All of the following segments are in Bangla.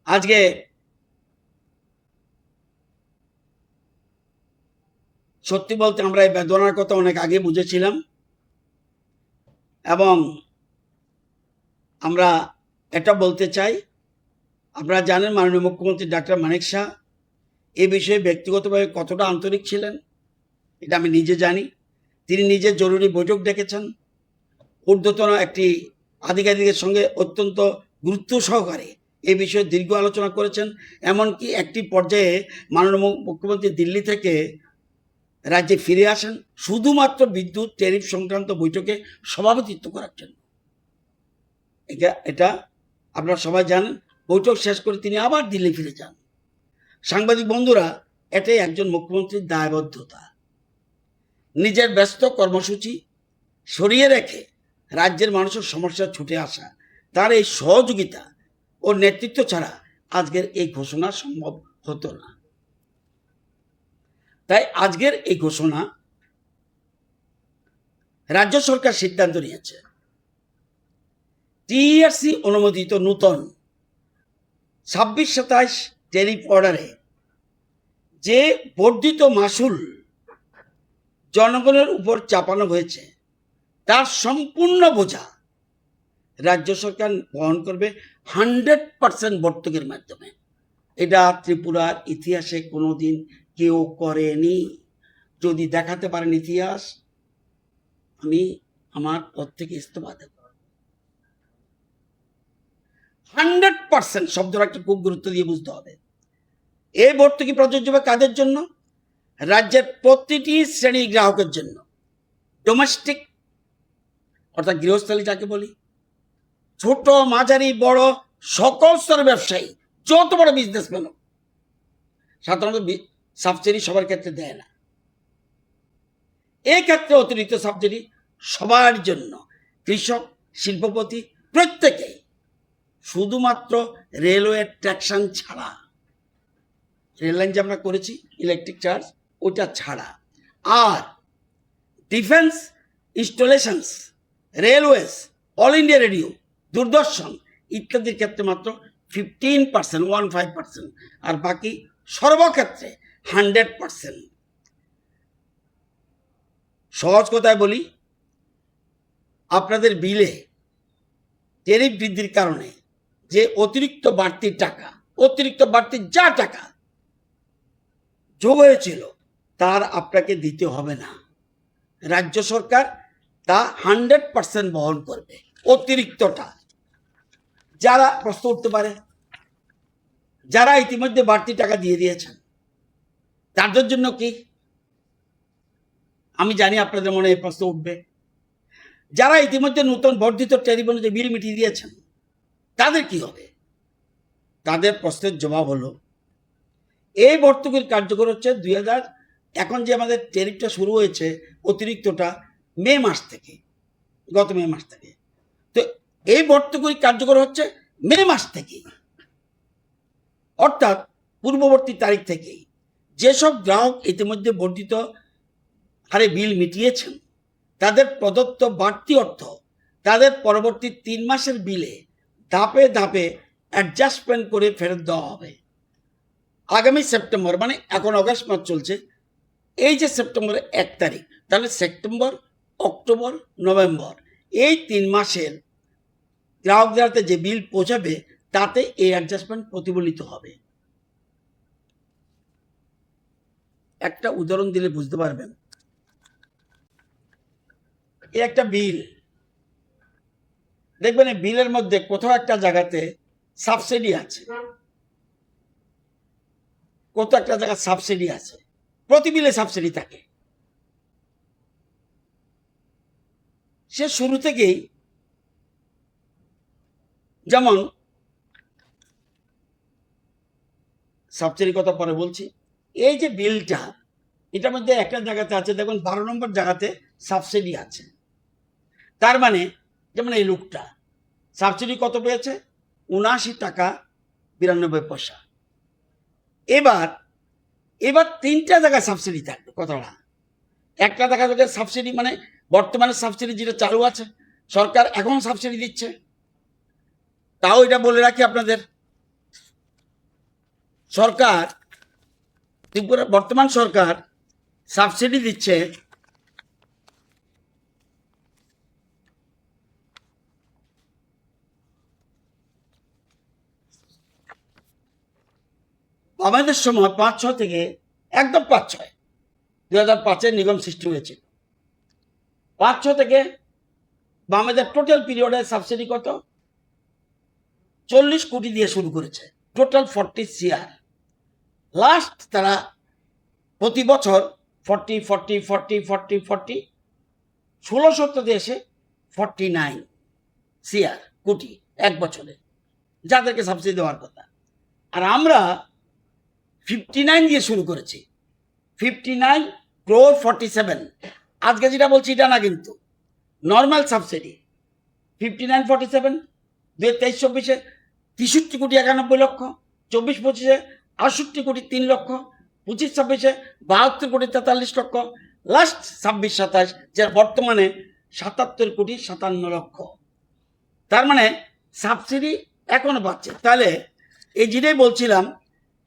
আজকে সত্যি বলতে আমরা এই বেদনার কথা অনেক আগে বুঝেছিলাম এবং আমরা এটা বলতে চাই, আপনারা জানেন মাননীয় মুখ্যমন্ত্রী ডাক্তার মানিক শাহ এ বিষয়ে ব্যক্তিগতভাবে কতটা আন্তরিক ছিলেন এটা আমি নিজে জানি। তিনি নিজে জরুরি বৈঠক ডেকেছেন, ঊর্ধ্বতন একটি আধিকারিকের সঙ্গে অত্যন্ত গুরুত্ব সহকারে এ বিষয়ে দীর্ঘ আলোচনা করেছেন। এমনকি একটি পর্যায়ে মাননীয় মুখ্যমন্ত্রী দিল্লি থেকে রাজ্যে ফিরে আসেন শুধুমাত্র বিদ্যুৎ ট্যারিফ সংক্রান্ত বৈঠকে সভাপতিত্ব করার জন্য। এটা আপনারা সবাই জানেন। বৈঠক শেষ করে তিনি আবার দিল্লি ফিরে যান। সাংবাদিক বন্ধুরা, এটাই একজন মুখ্যমন্ত্রীর দায়বদ্ধতা। নিজের ব্যস্ত কর্মসূচি সরিয়ে রেখে রাজ্যের মানুষের সমস্যা ছুটে আসা, তার এই সহযোগিতা ও নেতৃত্ব ছাড়া আজকের এই ঘোষণা সম্ভব হতো না। তাই আজকের এই ঘোষণা রাজ্য সরকার সিদ্ধান্ত নিয়েছে টিইআরসি অনুমোদিত নূতন 26-27 ট্যারিফ অর্ডারে যে বর্ধিত মাসুল জনগণের উপর চাপানো হয়েছে তার সম্পূর্ণ বোঝা রাজ্য সরকার বহন করবে 100% ভর্তুকির মাধ্যমে। এটা ত্রিপুরার ইতিহাসে কোনোদিন কেউ করেনি। যদি দেখাতে পারেন ইতিহাস, আমি আমার পদ থেকে ইস্তফা দেব। 100% শব্দটা একটু খুব গুরুত্ব দিয়ে বুঝতে হবে। এই ভর্তুকি প্রযোজ্য হবে কাদের জন্য? রাজ্যের প্রতিটি শ্রেণীর গ্রাহকের জন্য। ডোমেস্টিক অর্থাৎ গৃহস্থলী যাকে বলি, ছোট মাঝারি বড় সকল স্তরের ব্যবসায়ী, যত বড় বিজনেসম্যান হোক, সাধারণত সাবসিডি সবার ক্ষেত্রে দেয় না। এই ক্ষেত্রে অতিরিক্ত সাবসিডি সবার জন্য, কৃষক শিল্পপতি প্রত্যেকেই, শুধুমাত্র রেলওয়ে ট্যাক্সন ছাড়া। রেল লাইন যে আমরা করেছি ইলেকট্রিক চার্জ, ওটা ছাড়া। আর defence installations, railways, All India Radio, Doordarshan ইত্যাদির ক্ষেত্রে মাত্র 15%, আর বাকি সর্বক্ষেত্রে 100%। সহজ কথায় বলি, আপনাদের বিলে ট্যারিফ বৃদ্ধির কারণে যে অতিরিক্ত বাড়তি যা টাকা যোগ হয়েছিল তার আপনাকে দিতে হবে না। রাজ্য সরকার তা 100% বহন করবে। অতিরিক্তটা যারা প্রশ্ন উঠতে পারে, যারা ইতিমধ্যে বাড়তি টাকা দিয়ে দিয়েছেন তাদের জন্য কি? আমি জানি আপনাদের মনে এই প্রশ্ন উঠবে। যারা ইতিমধ্যে নতুন বর্ধিত ট্যারিফ অনুযায়ী বিল মিটিয়ে দিয়েছেন তাদের কি হবে? তাদের প্রশ্নের জবাব হলো, এই ভর্তুকির কার্যকর হচ্ছে এখন যে আমাদের ট্যারিফটা শুরু হয়েছে অতিরিক্তটা গত মে মাস থেকে। তো এই ভর্তুকি কার্যকর হচ্ছে মে মাস থেকেই, অর্থাৎ পূর্ববর্তী তারিখ থেকেই। যেসব গ্রাহক ইতিমধ্যে বর্ধিত হারে বিল মিটিয়েছেন তাদের প্রদত্ত বাড়তি অর্থ তাদের পরবর্তী 3 মাসের বিলে ধাপে ধাপে অ্যাডজাস্টমেন্ট করে ফেরত দেওয়া হবে। আগামী সেপ্টেম্বর, মানে এখন অগাস্ট মাস চলছে, এই যে সেপ্টেম্বরের 1 তারিখ, তাহলে সেপ্টেম্বর, অক্টোবর, নভেম্বর এই 3 মাসের গ্রাহকদের হাতে যে বিল পৌঁছাবে তাতে এই অ্যাডজাস্টমেন্ট প্রতিফলিত হবে। একটা উদাহরণ দিলে বুঝতে পারবেন। এই একটা বিল, দেখবেন এই বিলের মধ্যে কোথাও একটা জায়গাতে সাবসিডি আছে, কোথাও একটা জায়গায় সাবসিডি আছে, প্রতি বিলে সাবসিডি থাকে। সে শুরু থেকেই, যেমন সাবসিডির কথা পরে বলছি, এই যে বিলটা, এটার মধ্যে একটা জায়গাতে আছে, দেখুন 12 নম্বর জায়গাতে সাবসিডি আছে। তার মানে যেমন এই লোকটা সাবসিডি কত পেয়েছে? 79 টাকা 92 পয়সা। এবার 3টা জায়গায় সাবসিডি থাকবে। কতটা? একটা দেখা যাবে সাবসিডি, মানে বর্তমানে সাবসিডি যেটা চালু আছে, সরকার এখন সাবসিডি দিচ্ছে। তাও এটা বলে রাখি আপনাদের, সরকার, ত্রিপুরা বর্তমান সরকার সাবসিডি দিচ্ছে আমাদের সময় 5-6 থেকে একদম 5-6 2005-এ নিগম সৃষ্টি হয়েছিল। 5-6 থেকে আমাদের টোটাল পিরিয়ডে সাবসিডি কত? 40 কোটি দিয়ে শুরু করেছে, টোটাল 40 CR। লাস্ট তারা প্রতি বছর 16-17 এসে 49 CR কোটি এক বছরে যাদেরকে সাবসিডি দেওয়ার কথা। আর আমরা 59 দিয়ে শুরু করেছি, 59 crore 47। আজকে যেটা বলছি এটা না, কিন্তু নর্মাল সাবসিডি 59-47। 2023-24-এ 63 কোটি 91 লক্ষ, 24-25-এ 68 কোটি 3 লক্ষ, 25-26-এ 72 কোটি 43 লক্ষ, লাস্ট 26-27 যার বর্তমানে 77 কোটি 57 লক্ষ। তার মানে সাবসিডি এখনো পাচ্ছে। তাহলে এই যেটাই বলছিলাম,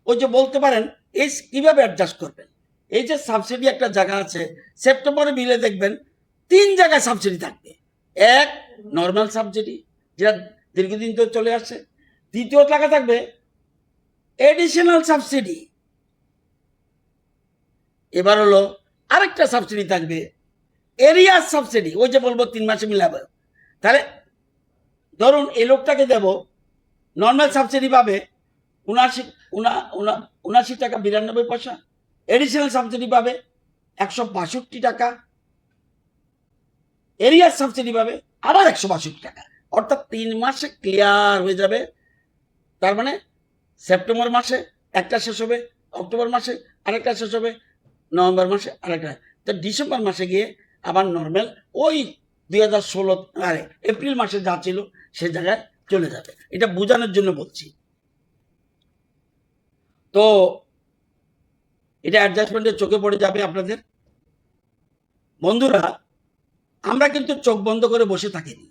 ওই যে বলতে পারেন এই কিভাবে অ্যাডজাস্ট করবেন। এই যে সাবসিডি একটা জায়গা আছে, সেপ্টেম্বরে বিলে দেখবেন 3 জায়গায় সাবসিডি থাকবে। এক, নর্মাল সাবসিডি যেটা দীর্ঘদিন ধরে চলে আসছে। দ্বিতীয় টাকা থাকবে এডিশনাল সাবসিডি। এবার হলো আরেকটা সাবসিডি থাকবে এরিয়ার সাবসিডি, ওই যে বলবো 3 মাসে মিলাবে। তাহলে ধরুন এই লোকটাকে দেব, নর্মাল সাবসিডি পাবে 79 টাকা 92 পয়সা, এডিশনাল সাবসিডি পাবে 162 টাকা, এরিয়ার সাবসিডি পাবে আবার 162 টাকা। অর্থাৎ 3 মাসে ক্লিয়ার হয়ে যাবে। তার মানে সেপ্টেম্বর মাসে একটা শেষ হবে, অক্টোবর মাসে আরেকটা শেষ হবে, নভেম্বর মাসে আরেকটা, তো ডিসেম্বর মাসে গিয়ে আবার নর্মাল ওই 2016 এপ্রিল মাসে যা ছিল সে জায়গায় চলে যাবে। এটা বোঝানোর জন্য বলছি। তো এটা অ্যাডজাস্টমেন্টের চোখে পড়ে যাবে আপনাদের। বন্ধুরা, আমরা কিন্তু চোখ বন্ধ করে বসে থাকিনি।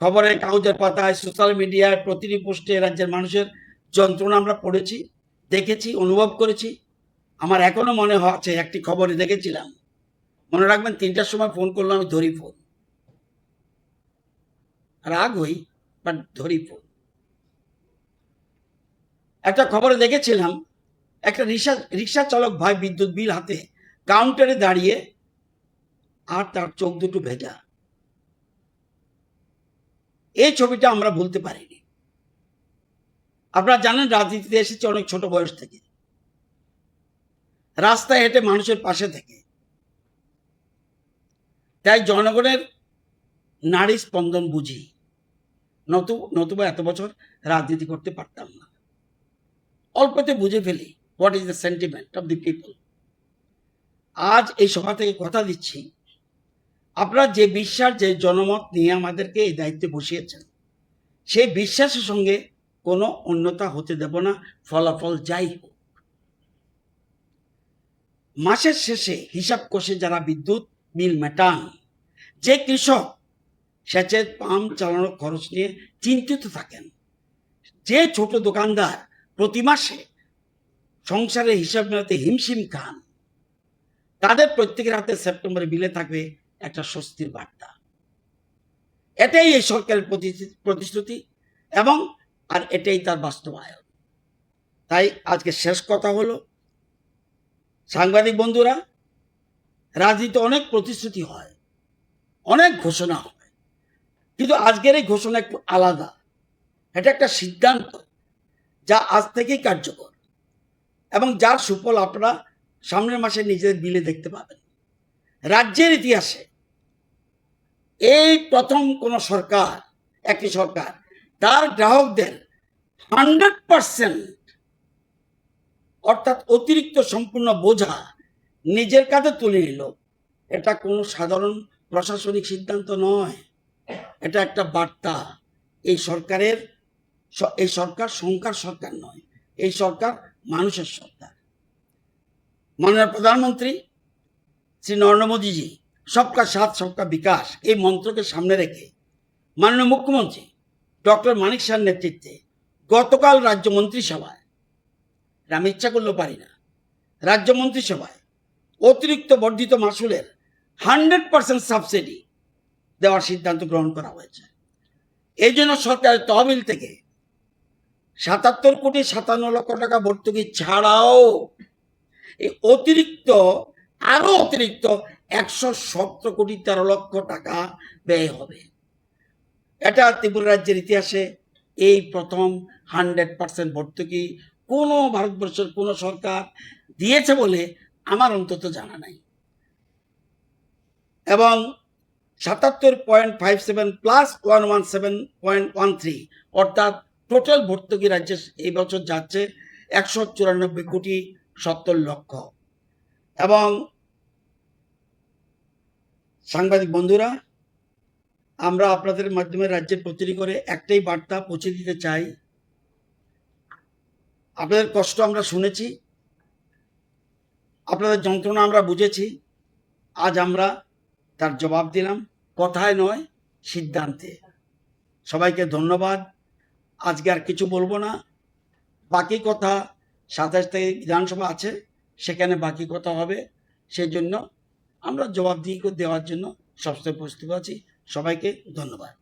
খবরের কাগজের পাতায়, সোশ্যাল মিডিয়ায় প্রতিটি পোস্টে রাজ্যের মানুষের যন্ত্রণা আমরা পড়েছি, দেখেছি, অনুভব করেছি। আমার এখনো মনে হচ্ছে একটি খবরে দেখেছিলাম, মনে রাখবেন 3টার সময় ফোন করলো, আমি ধরি ফোন, রাগ হই বাট ধরি ফোন। একটা খবরে দেখেছিলাম একটা রিক্সা চালক ভাই বিদ্যুৎ বিল হাতে কাউন্টারে দাঁড়িয়ে, আর তার চোখ দুটো ভেজা। এই ছবিটা আমরা ভুলতে পারিনি। আপনারা জানেন রাজনীতিতে এসেছে অনেক ছোট বয়স থেকে, রাস্তায় হেঁটে মানুষের পাশে থেকে। তাই জনগণের নারী স্পন্দন বুঝি, নতুবা এত বছর রাজনীতি করতে পারতাম না। অল্পতে বুঝে ফেলি what is the sentiment of the people. আজ এই সভা থেকে কথা দিচ্ছি, আপনারা যে বিশ্বাস, যে জনমত নিয়ে আমাদেরকে এই দায়িত্বে বসিয়েছেন, সেই বিশ্বাসের সঙ্গে কোনো অন্যতা হতে দেব না, ফলাফল যাই হোক। মাসের শেষে হিসাব কষে যারা বিদ্যুৎ বিল মেটান, যে কৃষক সেচের পাম্প চালানোর খরচ নিয়ে চিন্তিত থাকেন, যে ছোট দোকানদার প্রতি মাসে সংসারের হিসাব মেলাতে হিমশিম খান, তাদের প্রত্যেকের হাতে সেপ্টেম্বরে বিলে থাকবে একটা স্বস্তির বার্তা। এটাই এই সরকারের প্রতিশ্রুতি এবং আর এটাই তার বাস্তবায়ন। তাই আজকে শেষ কথা হলো, সাংবাদিক বন্ধুরা, রাজনীতিতে অনেক প্রতিশ্রুতি হয়, অনেক ঘোষণা হয়, কিন্তু আজকের এই ঘোষণা একটু আলাদা। এটা একটা সিদ্ধান্ত যা আজ থেকেই কার্যকর এবং যার সুফল আপনারা সামনের মাসে নিজেদের বিলে দেখতে পাবেন। রাজ্যের ইতিহাসে এই প্রথম কোন সরকার, একটি সরকার তার গ্রাহকদের 100% অর্থাৎ অতিরিক্ত সম্পূর্ণ বোঝা নিজের কাঁধে তুলে নিল। এটা কোনো সাধারণ প্রশাসনিক সিদ্ধান্ত নয়, এটা একটা বার্তা। এই সরকার সংখ্যার সরকার নয়, এই সরকার মানুষের সরকার। মাননীয় প্রধানমন্ত্রী শ্রী নরেন্দ্র মোদীজি সবকা সাথ সবকা বিকাশ এই মন্ত্রকে সামনে রেখে মাননীয় মুখ্যমন্ত্রী ডক্টর মানিক শাহের নেতৃত্বে গতকাল রাজ্য মন্ত্রিসভায় এটা আমি ইচ্ছা করলেও পারি না। রাজ্য মন্ত্রিসভায় অতিরিক্ত বর্ধিত মাসুলের 100% সাবসিডি দেওয়ার সিদ্ধান্ত গ্রহণ করা হয়েছে। এই জন্য সরকারের তহবিল থেকে 77,57 লক্ষ টাকা ভর্তুকি ছাড়াও এই আরো অতিরিক্ত 117,13 লক্ষ টাকা ব্যয় হবে। এটা ত্রিপুরা রাজ্যের ইতিহাসে এই প্রথম 100% ভর্তুকি কোনো ভারতবর্ষের কোনো সরকার দিয়েছে বলে আমার অন্তত জানা নাই। এবং 77.57 প্লাস 117.13 অর্থাৎ টোটাল ভর্তুকি রাজ্যে এই বছর যাচ্ছে 194,70,00,000। এবং সাংবাদিক বন্ধুরা, আমরা আপনাদের মাধ্যমে রাজ্যের প্রতিটি করে একটাই বার্তা পৌঁছে দিতে চাই। আপনাদের কষ্ট আমরা শুনেছি, আপনাদের যন্ত্রণা আমরা বুঝেছি। আজ আমরা তার জবাব দিলাম, কথায় নয় সিদ্ধান্তে। সবাইকে ধন্যবাদ। আজকে আর কিছু বলবো না। বাকি কথা 27 তারিখ বিধানসভা আছে, সেখানে বাকি কথা হবে। সেই জন্য আমরা জবাব দেওয়ার জন্য সবসময় প্রস্তুত আছি। সবাইকে ধন্যবাদ।